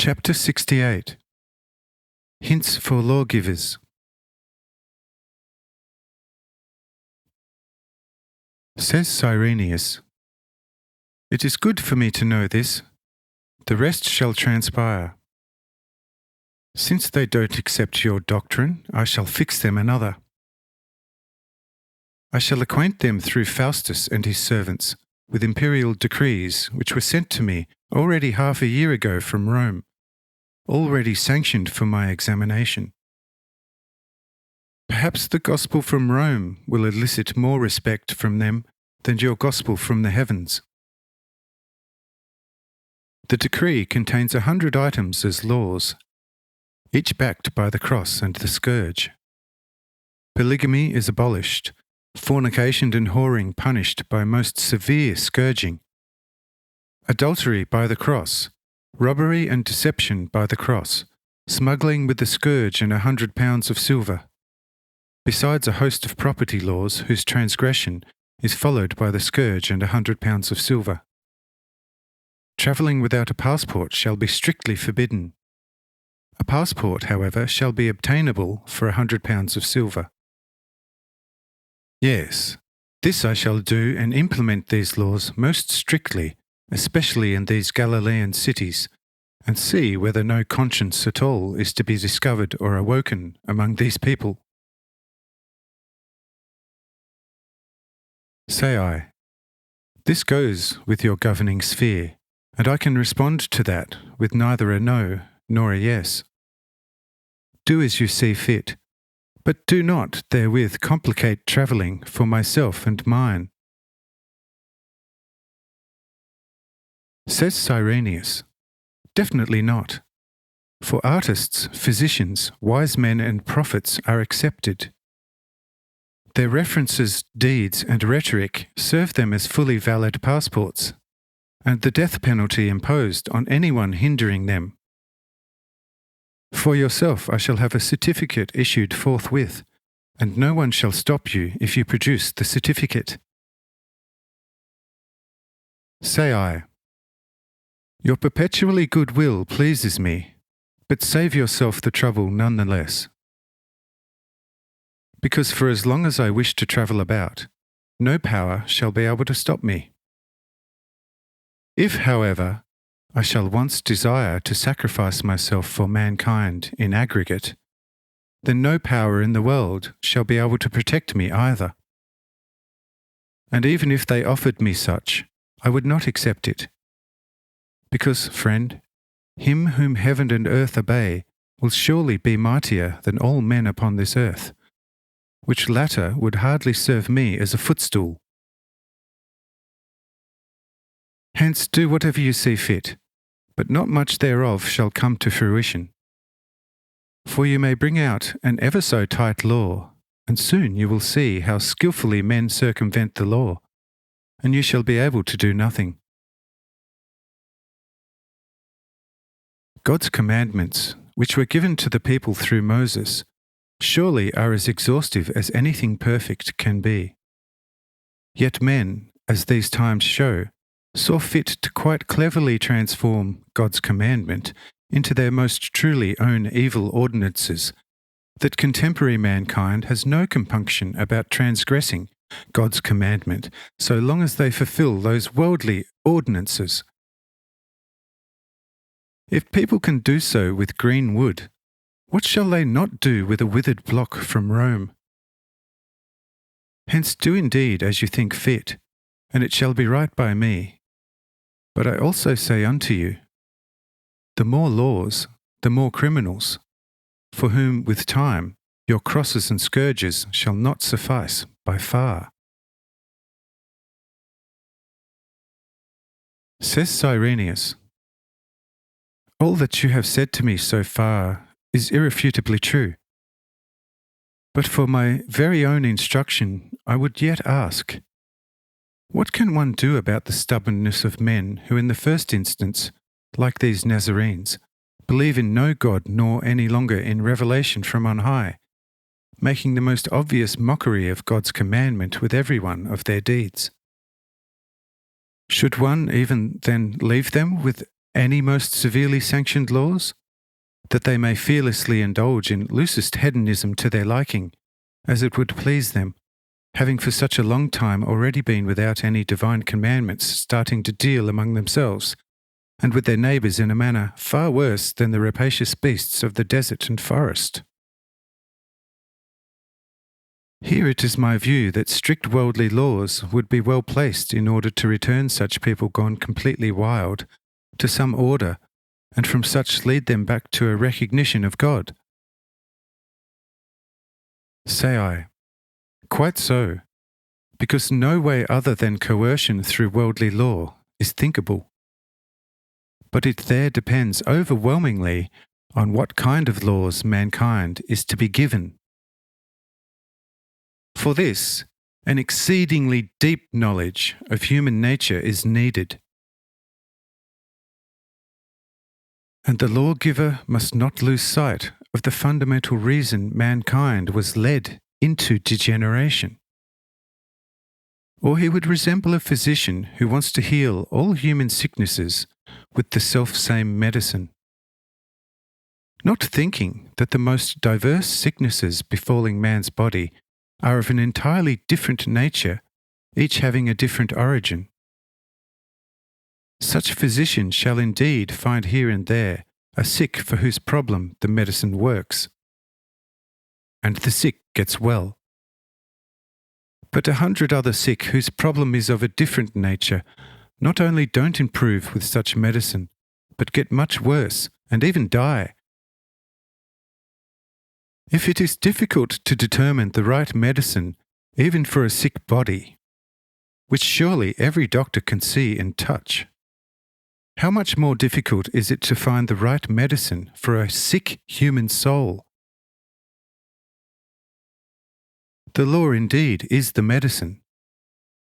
Chapter 68. Hints for Lawgivers. Says Cyrenius, "It is good for me to know this. The rest shall transpire. Since they don't accept your doctrine, I shall fix them another. I shall acquaint them through Faustus and his servants with imperial decrees which were sent to me already half a year ago from Rome, already sanctioned for my examination. Perhaps the gospel from Rome will elicit more respect from them than your gospel from the heavens. The decree contains 100 items as laws, each backed by the cross and the scourge. Polygamy is abolished, fornication and whoring punished by most severe scourging, adultery by the cross, robbery and deception by the cross, smuggling with the scourge and 100 pounds of silver, besides a host of property laws whose transgression is followed by the scourge and 100 pounds of silver. Travelling without a passport shall be strictly forbidden. A passport, however, shall be obtainable for 100 pounds of silver. Yes, this I shall do and implement these laws most strictly, especially in these Galilean cities, and see whether no conscience at all is to be discovered or awoken among these people." Say I, "This goes with your governing sphere, and I can respond to that with neither a no nor a yes. Do as you see fit, but do not therewith complicate travelling for myself and mine." Says Cyrenius, "Definitely not. For artists, physicians, wise men and prophets are accepted. Their references, deeds, and rhetoric serve them as fully valid passports, and the death penalty imposed on anyone hindering them. For yourself I shall have a certificate issued forthwith, and no one shall stop you if you produce the certificate." Say I, "Your perpetually good will pleases me, but save yourself the trouble nonetheless. Because for as long as I wish to travel about, no power shall be able to stop me. If, however, I shall once desire to sacrifice myself for mankind in aggregate, then no power in the world shall be able to protect me either. And even if they offered me such, I would not accept it. Because, friend, him whom heaven and earth obey will surely be mightier than all men upon this earth, which latter would hardly serve me as a footstool. Hence do whatever you see fit, but not much thereof shall come to fruition. For you may bring out an ever so tight law, and soon you will see how skilfully men circumvent the law, and you shall be able to do nothing. God's commandments, which were given to the people through Moses, surely are as exhaustive as anything perfect can be. Yet men, as these times show, saw fit to quite cleverly transform God's commandment into their most truly own evil ordinances, that contemporary mankind has no compunction about transgressing God's commandment so long as they fulfill those worldly ordinances. If people can do so with green wood, what shall they not do with a withered block from Rome? Hence do indeed as you think fit, and it shall be right by me. But I also say unto you, the more laws, the more criminals, for whom with time your crosses and scourges shall not suffice by far." Says Cyrenius, "All that you have said to me so far is irrefutably true. But for my very own instruction, I would yet ask, what can one do about the stubbornness of men who in the first instance, like these Nazarenes, believe in no God nor any longer in revelation from on high, making the most obvious mockery of God's commandment with every one of their deeds? Should one even then leave them with any most severely sanctioned laws, that they may fearlessly indulge in loosest hedonism to their liking, as it would please them, having for such a long time already been without any divine commandments, starting to deal among themselves, and with their neighbours in a manner far worse than the rapacious beasts of the desert and forest. Here it is my view that strict worldly laws would be well placed in order to return such people gone completely wild to some order, and from such lead them back to a recognition of God. Say I, quite so, because no way other than coercion through worldly law is thinkable. But it there depends overwhelmingly on what kind of laws mankind is to be given. For this, an exceedingly deep knowledge of human nature is needed. And the lawgiver must not lose sight of the fundamental reason mankind was led into degeneration. Or he would resemble a physician who wants to heal all human sicknesses with the self-same medicine, not thinking that the most diverse sicknesses befalling man's body are of an entirely different nature, each having a different origin. Such physician shall indeed find here and there a sick for whose problem the medicine works, and the sick gets well. But 100 other sick whose problem is of a different nature not only don't improve with such medicine, but get much worse and even die. If it is difficult to determine the right medicine even for a sick body, which surely every doctor can see and touch, how much more difficult is it to find the right medicine for a sick human soul? The law indeed is the medicine,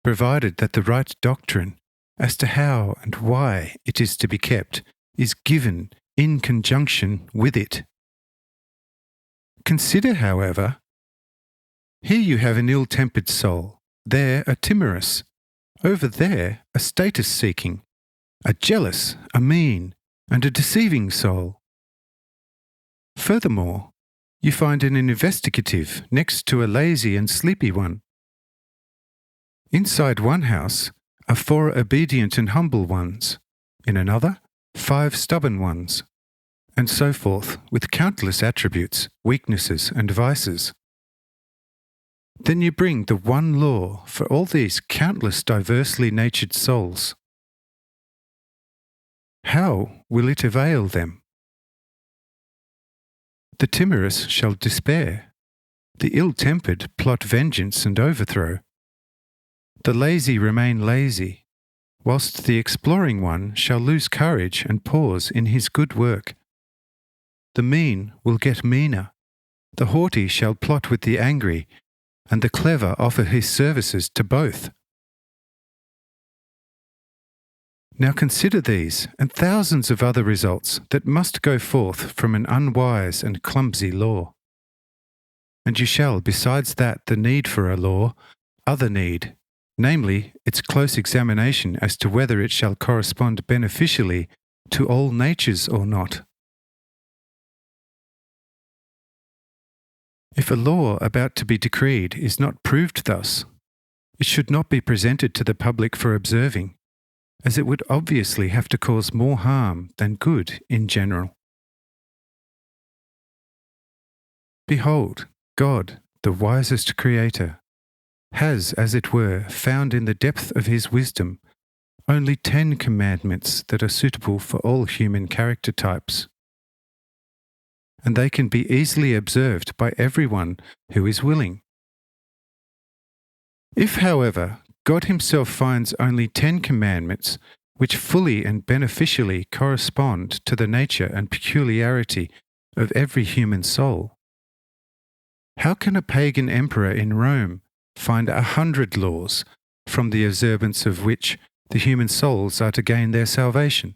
provided that the right doctrine as to how and why it is to be kept is given in conjunction with it. Consider, however, here you have an ill-tempered soul, there a timorous, over there a status-seeking, a jealous, a mean, and a deceiving soul. Furthermore, you find an investigative next to a lazy and sleepy one. Inside one house are 4 obedient and humble ones, in another 5 stubborn ones, and so forth, with countless attributes, weaknesses, and vices. Then you bring the one law for all these countless diversely natured souls. How will it avail them? The timorous shall despair, the ill-tempered plot vengeance and overthrow, the lazy remain lazy, whilst the exploring one shall lose courage and pause in his good work. The mean will get meaner, the haughty shall plot with the angry, and the clever offer his services to both. Now consider these and thousands of other results that must go forth from an unwise and clumsy law. And you shall, besides that the need for a law, other need, namely its close examination as to whether it shall correspond beneficially to all natures or not. If a law about to be decreed is not proved thus, it should not be presented to the public for observing, as it would obviously have to cause more harm than good in general. Behold, God, the wisest Creator, has, as it were, found in the depth of his wisdom only 10 commandments that are suitable for all human character types, and they can be easily observed by everyone who is willing. If, however, God himself finds only 10 commandments which fully and beneficially correspond to the nature and peculiarity of every human soul, how can a pagan emperor in Rome find 100 laws from the observance of which the human souls are to gain their salvation?